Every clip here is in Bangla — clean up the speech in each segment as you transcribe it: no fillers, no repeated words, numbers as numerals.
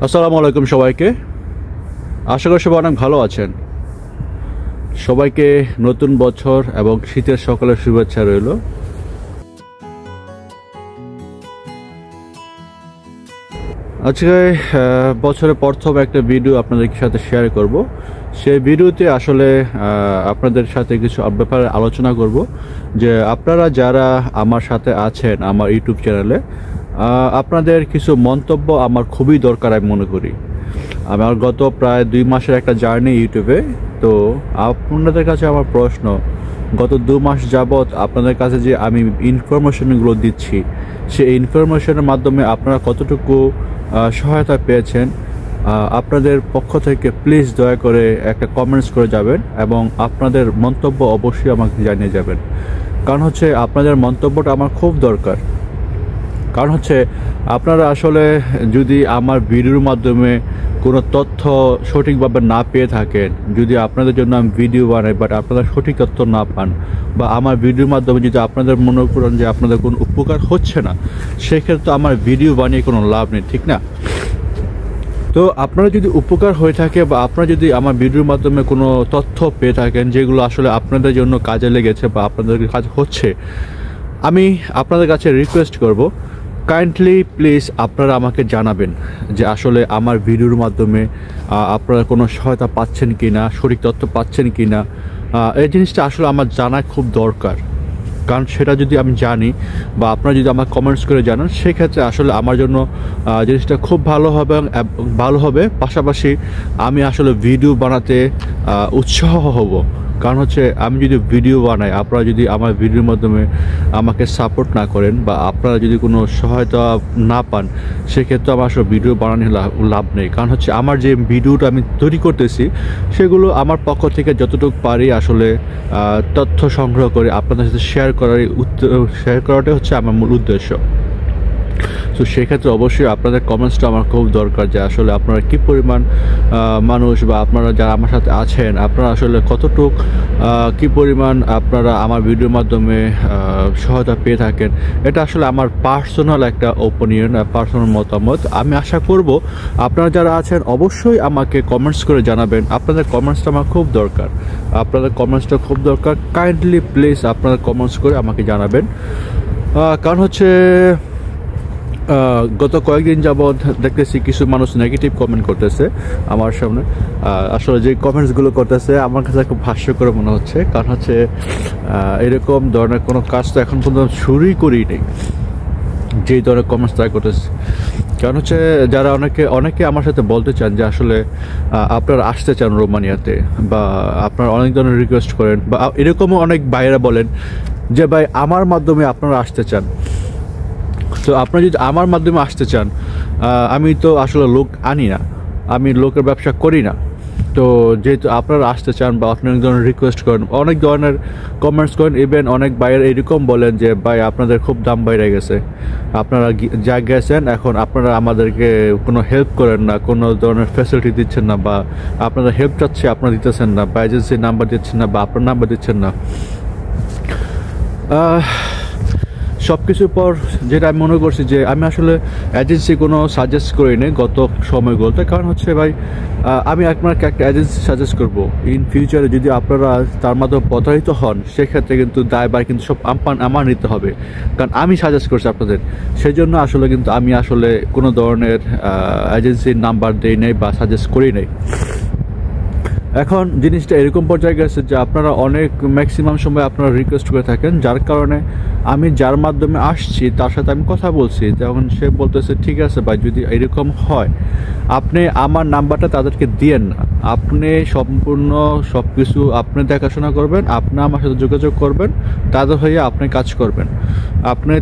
আসসালামু আলাইকুম সবাইকে। আশা করি সবাই অনেক ভালো আছেন। সবাইকে নতুন বছর এবং শীতের সকালের শুভেচ্ছা রইল। আজকে বছরের প্রথম একটা ভিডিও আপনাদের সাথে শেয়ার করব। সেই ভিডিওতে আসলে আপনাদের সাথে কিছু ব্যাপারে আলোচনা করব যে আপনারা যারা আমার সাথে আছেন আমার ইউটিউব চ্যানেলে, আপনাদের কিছু মন্তব্য আমার খুবই দরকার আমি মনে করি। আমার গত প্রায় 2 মাসের একটা জার্নি ইউটিউবে। তো আপনাদের কাছে আমার প্রশ্ন, গত 2 মাস যাবৎ আপনাদের কাছে যে আমি ইনফরমেশনগুলো দিচ্ছি, সেই ইনফরমেশনের মাধ্যমে আপনারা কতটুকু সহায়তা পেয়েছেন, আপনাদের পক্ষ থেকে প্লিজ দয়া করে একটা কমেন্টস করে যাবেন এবং আপনাদের মন্তব্য অবশ্যই আমাকে জানিয়ে যাবেন। কারণ হচ্ছে আপনাদের মন্তব্যটা আমার খুব দরকার। কারণ হচ্ছে আপনারা আসলে যদি আমার ভিডিওর মাধ্যমে কোনো তথ্য সঠিকভাবে না পেয়ে থাকেন, যদি আপনাদের জন্য আমি ভিডিও বানাই বাট আপনারা সঠিক তথ্য না পান, বা আমার ভিডিওর মাধ্যমে যদি আপনাদের মনে করেন যে আপনাদের কোনো উপকার হচ্ছে না, সেক্ষেত্রে আমার ভিডিও বানিয়ে কোনো লাভ নেই, ঠিক না? তো আপনারা যদি উপকার হয়ে থাকে বা আপনারা যদি আমার ভিডিওর মাধ্যমে কোনো তথ্য পেয়ে থাকেন যেগুলো আসলে আপনাদের জন্য কাজে লেগেছে বা আপনাদের কাজ হচ্ছে, আমি আপনাদের কাছে রিকোয়েস্ট করব, কাইন্ডলি প্লিজ আপনারা আমাকে জানাবেন যে আসলে আমার ভিডিওর মাধ্যমে আপনারা কোনো সহায়তা পাচ্ছেন কি না, সঠিক তথ্য পাচ্ছেন কি না। এই জিনিসটা আসলে আমার জানা খুব দরকার। কারণ সেটা যদি আমি জানি বা আপনারা যদি আমার কমেন্টস করে জানান, সেক্ষেত্রে আসলে আমার জন্য জিনিসটা খুব ভালো হবে। পাশাপাশি আমি আসলে ভিডিও বানাতে উৎসাহ হব। কারণ হচ্ছে আমি যদি ভিডিও বানাই, আপনারা যদি আমার ভিডিওর মাধ্যমে আমাকে সাপোর্ট না করেন বা আপনারা যদি কোনো সহায়তা না পান, সেক্ষেত্রে আমার আসলে ভিডিও বানানোর লাভ নেই। কারণ হচ্ছে আমার যে ভিডিওটা আমি তৈরি করতেছি, সেগুলো আমার পক্ষ থেকে যতটুকু পারি আসলে তথ্য সংগ্রহ করে আপনাদের সাথে শেয়ার করাটাই হচ্ছে আমার মূল উদ্দেশ্য। তো সেক্ষেত্রে অবশ্যই আপনাদের কমেন্টসটা আমার খুব দরকার যে আসলে আপনারা কী পরিমাণ মানুষ বা আপনারা যারা আমার সাথে আছেন, আপনারা আসলে কী পরিমাণ আপনারা আমার ভিডিওর মাধ্যমে সহায়তা পেয়ে থাকেন। এটা আসলে আমার পার্সোনাল একটা ওপিনিয়ন, পার্সোনাল মতামত। আমি আশা করব আপনারা যারা আছেন অবশ্যই আমাকে কমেন্টস করে জানাবেন। আপনাদের কমেন্টসটা আমার খুব দরকার, কাইন্ডলি প্লিজ আপনারা কমেন্টস করে আমাকে জানাবেন। কারণ হচ্ছে গত কয়েকদিন যাবৎ দেখতেছি কিছু মানুষ নেগেটিভ কমেন্ট করতেছে আমার সামনে। আসলে যে কমেন্টসগুলো করতেছে আমার কাছে খুব হাস্যকর মনে হচ্ছে। কারণ হচ্ছে এরকম ধরনের কোনো কাজ তো এখন পর্যন্ত শুরুই করিনি, যেই ধরনের কমেন্টস তারা করতেছে। কারণ হচ্ছে যারা অনেকে আমার সাথে বলতে চান যে আসলে আপনারা আসতে চান রোমানিয়াতে, বা আপনারা অনেক ধরনের রিকোয়েস্ট করেন, বা এরকমও অনেক ভাইয়েরা বলেন যে ভাই আমার মাধ্যমে আপনারা আসতে চান। তো আপনারা যদি আমার মাধ্যমে আসতে চান, আমি তো আসলে লোক আনি না, আমি লোকের ব্যবসা করি না। তো যেহেতু আপনারা আসতে চান বা অনেক ধরনের রিকোয়েস্ট করেন, অনেক ধরনের কমেন্টস করেন, ইভেন অনেক বাইরে এরকম বলেন যে ভাই আপনাদের খুব দাম বাইরে গেছে, আপনারা যা গেছেন এখন আপনারা আমাদেরকে কোনো হেল্প করেন না, কোনো ধরনের ফ্যাসিলিটি দিচ্ছেন না, বা আপনারা হেল্প চাচ্ছে আপনারা দিতেছেন না, বা এজেন্সির নাম্বার দিচ্ছেন না, বা আপনার নাম্বার দিচ্ছেন না। সব কিছুর পর যেটা আমি মনে করছি যে আমি আসলে এজেন্সি কোনো সাজেস্ট করিনি গত সময়গুলোতে। কারণ হচ্ছে ভাই আমি আপনাকে একটা এজেন্সি সাজেস্ট করব, ইন ফিউচারে যদি আপনারা তার মাধ্যমে প্রতারিত হন, সেক্ষেত্রে কিন্তু দায়ভার কিন্তু সব আমার নিতে হবে। কারণ আমি সাজেস্ট করছি আপনাদের, সেই জন্য আসলে কিন্তু আমি আসলে কোনো ধরনের এজেন্সির নাম্বার দিই নাই বা সাজেস্ট করি নাই। এখন জিনিসটা এরকম পর্যায়ে গেছে যে আপনারা ম্যাক্সিমাম সময় আপনারা রিকোয়েস্ট করে থাকেন, যার কারণে আমি যার মাধ্যমে আসছি তার সাথে আমি কথা বলছি। তখন সে বলতেছে ঠিক আছে ভাই, যদি এরকম হয় আপনি আমার নাম্বারটা তাদেরকে দিয়েন না, আপনি সম্পূর্ণ সব কিছু আপনি দেখাশোনা করবেন, আপনি আমার সাথে যোগাযোগ করবেন, তাদের হয়ে আপনি কাজ করবেন, আপনি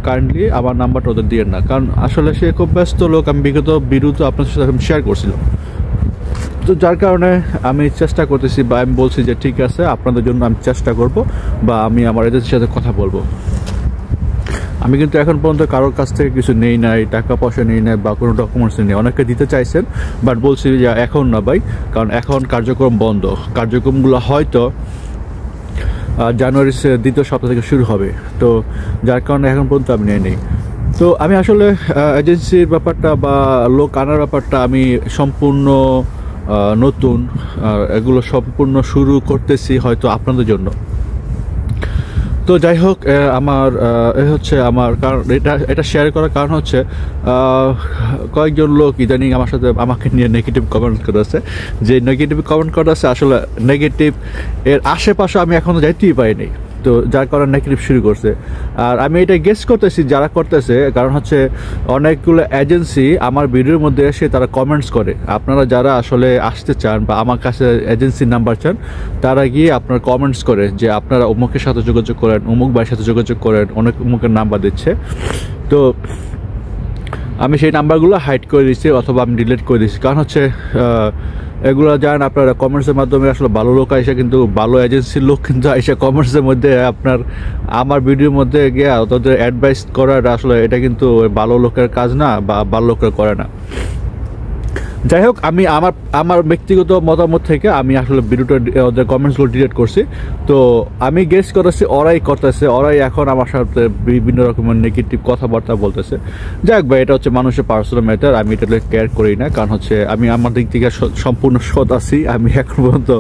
কাইন্ডলি আমার নাম্বারটা ওদের দিয়েন না। কারণ আসলে সে খুব ব্যস্ত লোক, আমি বিগত ভিডিওতে আপনার সাথে শেয়ার করছিলাম। তো যার কারণে আমি চেষ্টা করতেছি, বা আমি বলছি যে ঠিক আছে আপনাদের জন্য আমি চেষ্টা করব, বা আমি আমার এজেন্সির সাথে কথা বলবো। আমি কিন্তু এখন পর্যন্ত কারোর কাছ থেকে কিছু নেই নাই, টাকা পয়সা নেই নাই, বা কোনো ডকুমেন্টস নেই। অনেকে দিতে চাইছেন বাট বলছি যে এখন না ভাই, কারণ এখন কার্যক্রম বন্ধ। কার্যক্রমগুলো হয়তো জানুয়ারির দ্বিতীয় সপ্তাহ থেকে শুরু হবে। তো যার কারণে এখন পর্যন্ত আমি নেই। তো আমি আসলে এজেন্সির ব্যাপারটা বা লোক আনার ব্যাপারটা আমি সম্পূর্ণ নতুন, এগুলো সম্পূর্ণ শুরু করতেছি হয়তো আপনাদের জন্য। তো যাই হোক, আমার হচ্ছে আমার কারণ এটা শেয়ার করার কারণ হচ্ছে কয়েকজন লোক ইদানিং আমার সাথে আমাকে নিয়ে নেগেটিভ কমেন্ট করেছে। যে নেগেটিভ কমেন্ট করেছে আসলে নেগেটিভ এর আশেপাশে আমি এখনও যাইতেই পারিনি, তো যার কারণে নেগেটিভ শুরু করছে। আর আমি এটা গেস করতেছি যারা করতেছে, কারণ হচ্ছে অনেকগুলো এজেন্সি আমার ভিডিওর মধ্যে এসে তারা কমেন্টস করে। আপনারা যারা আসলে আসতে চান বা আমার কাছে এজেন্সির নাম্বার চান, তারা গিয়ে আপনার কমেন্টস করে যে আপনারা অমুকের সাথে যোগাযোগ করেন, অমুক ভাইয়ের সাথে যোগাযোগ করেন, অনেক অমুকের নাম্বার দিচ্ছে। তো আমি সেই নাম্বারগুলো হাইড করে দিচ্ছি অথবা আমি ডিলিট করে দিচ্ছি, কারণ হচ্ছে এগুলো জানেন আপনারা কমেন্টসের মাধ্যমে আসলে ভালো লোক আইসা, কিন্তু ভালো এজেন্সির লোক কিন্তু আইসা কমেন্টসের মধ্যে আমার ভিডিওর মধ্যে গিয়ে তাদের অ্যাডভাইস করার আসলে এটা কিন্তু ভালো লোকের কাজ না বা ভালো লোকের করে না। যাই হোক, আমি আমার ব্যক্তিগত মতামত থেকে আমি আসলে ভিডিওটা ওদের কমেন্টসগুলো ডিলিট করছি। তো আমি গেস করেছি ওরাই করতেছে, ওরাই এখন আমার সাথে বিভিন্ন রকমের নেগেটিভ কথাবার্তা বলতেছে। যাই হোক ভাই, এটা হচ্ছে মানুষের পার্সোনাল ম্যাটার, আমি এটা কেয়ার করি না, কারণ হচ্ছে আমি আমার দিক থেকে সম্পূর্ণ সৎ আছি। আমি এখন পর্যন্ত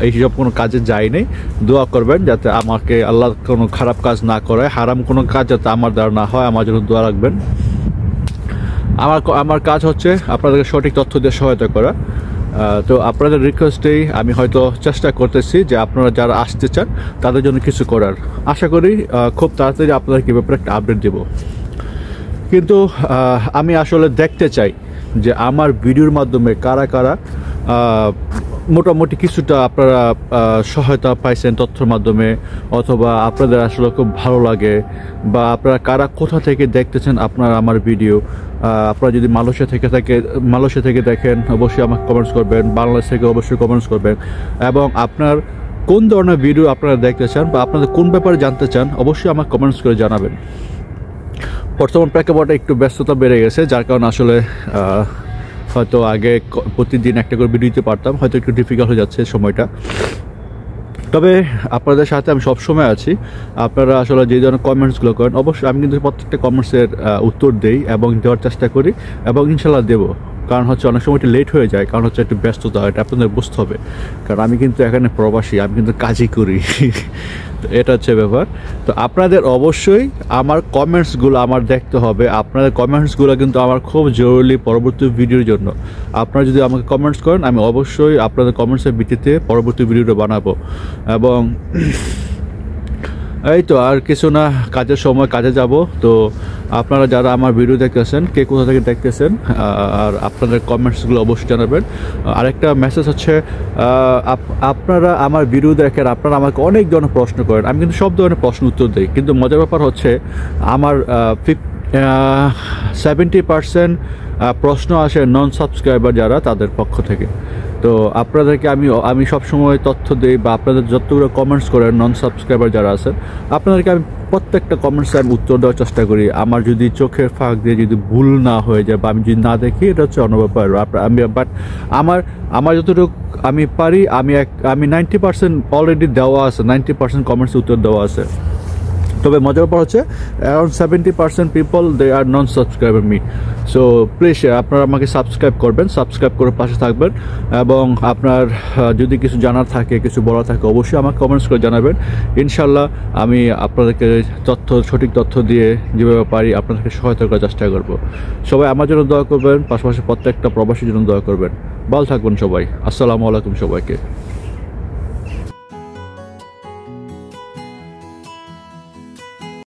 এইসব কোনো কাজে যাই নাই। দোয়া করবেন যাতে আমাকে আল্লাহ কোনো খারাপ কাজ না করে, হারাম কোনো কাজ যাতে আমার দ্বারা না হয়, আমার জন্য দোয়া রাখবেন। আমার কাজ হচ্ছে আপনাদেরকে সঠিক তথ্য দিয়ে সহায়তা করা। তো আপনাদের রিকোয়েস্টেই আমি হয়তো চেষ্টা করতেছি যে আপনারা যারা আসতে চান তাদের জন্য কিছু করার। আশা করি খুব তাড়াতাড়ি আপনাদেরকে ব্যাপারে একটা আপডেট দেব। কিন্তু আমি আসলে দেখতে চাই যে আমার ভিডিওর মাধ্যমে কারা কারা মোটামুটি কিছুটা আপনারা সহায়তা পাইছেন তথ্যের মাধ্যমে, অথবা আপনাদের আসলে খুব ভালো লাগে, বা আপনারা কারা কোথা থেকে দেখতেছেন আপনারা আমার ভিডিও। আপনারা যদি মালয়েশিয়া থেকে দেখেন অবশ্যই আমাকে কমেন্টস করবেন, বাংলাদেশ থেকে অবশ্যই কমেন্টস করবেন, এবং আপনার কোন ধরনের ভিডিও আপনারা দেখতে চান বা আপনাদের কোন ব্যাপারে জানতে চান অবশ্যই আমাকে কমেন্টস করে জানাবেন। বর্তমান প্রেক্ষাপটে একটু ব্যস্ততা বেড়ে গেছে, যার কারণে আসলে হয়তো আগে প্রতিদিন একটা করে ভিডিও দিতে পারতাম, হয়তো একটু ডিফিকাল্ট হয়ে যাচ্ছে সময়টা। তবে আপনাদের সাথে আমি সবসময় আছি। আপনারা আসলে যে ধরনের কমেন্টসগুলো করেন অবশ্যই আমি কিন্তু প্রত্যেকটা কমেন্টসের উত্তর দেই এবং দেওয়ার চেষ্টা করি, এবং ইনশাল্লাহ দেবো। কারণ হচ্ছে অনেক সময় একটু লেট হয়ে যায়, কারণ হচ্ছে একটু ব্যস্ততা, এটা আপনাদের বুঝতে হবে। কারণ আমি কিন্তু এখানে প্রবাসী, আমি কিন্তু কাজই করি। তো এটা হচ্ছে ব্যাপার। তো আপনাদের অবশ্যই আমার কমেন্টসগুলো আমার দেখতে হবে। আপনাদের কমেন্টসগুলো কিন্তু আমার খুব জরুরি পরবর্তী ভিডিওর জন্য। আপনারা যদি আমাকে কমেন্টস করেন আমি অবশ্যই আপনাদের কমেন্টসের ভিত্তিতে পরবর্তী ভিডিওটা বানাবো। এবং এই তো আর কিছু না, কাজের সময় কাজে যাব। তো আপনারা যারা আমার ভিডিও দেখতেছেন, কে কোথা থেকে দেখতেছেন, আর আপনাদের কমেন্টসগুলো অবশ্যই জানাবেন। আরেকটা মেসেজ হচ্ছে, আপনারা আমার ভিডিও দেখেন, আপনারা আমাকে অনেক ধরনের প্রশ্ন করেন, আমি কিন্তু সব ধরনের প্রশ্ন উত্তর দিই। কিন্তু মজার ব্যাপার হচ্ছে আমার 70% প্রশ্ন আসে নন সাবস্ক্রাইবার যারা, তাদের পক্ষ থেকে। তো আপনাদেরকে আমি সবসময় তথ্য দিই, বা আপনাদের যতগুলো কমেন্টস করেন নন সাবস্ক্রাইবার যারা আছেন, আপনাদেরকে আমি প্রত্যেকটা কমেন্টসে আমি উত্তর দেওয়ার চেষ্টা করি। আমার যদি চোখের ফাঁক দিয়ে যদি ভুল না হয়ে যায় বা আমি যদি না দেখি, এটা হচ্ছে অন্য ব্যাপার। বাট আমার যতটুকু আমি পারি, আমি 90% অলরেডি দেওয়া আছে, 90% কমেন্টস উত্তর দেওয়া আছে। তবে মজার ব্যাপার হচ্ছে around 70% people they are non subscriber me. So please আপনারা আমাকে সাবস্ক্রাইব করবেন, সাবস্ক্রাইব করে পাশে থাকবেন, এবং আপনার যদি কিছু জানার থাকে, কিছু বলার থাকে, অবশ্যই আমাকে কমেন্টস করে জানাবেন। ইনশাল্লাহ আমি আপনাদেরকে সঠিক তথ্য দিয়ে যেভাবে পারি আপনাদেরকে সহায়তা করার চেষ্টা করব। সবাই আমার জন্য দোয়া করবেন, পাশাপাশি প্রত্যেকটা প্রবাসীর জন্য দোয়া করবেন। ভালো থাকবেন সবাই। আসসালামু আলাইকুম সবাইকে।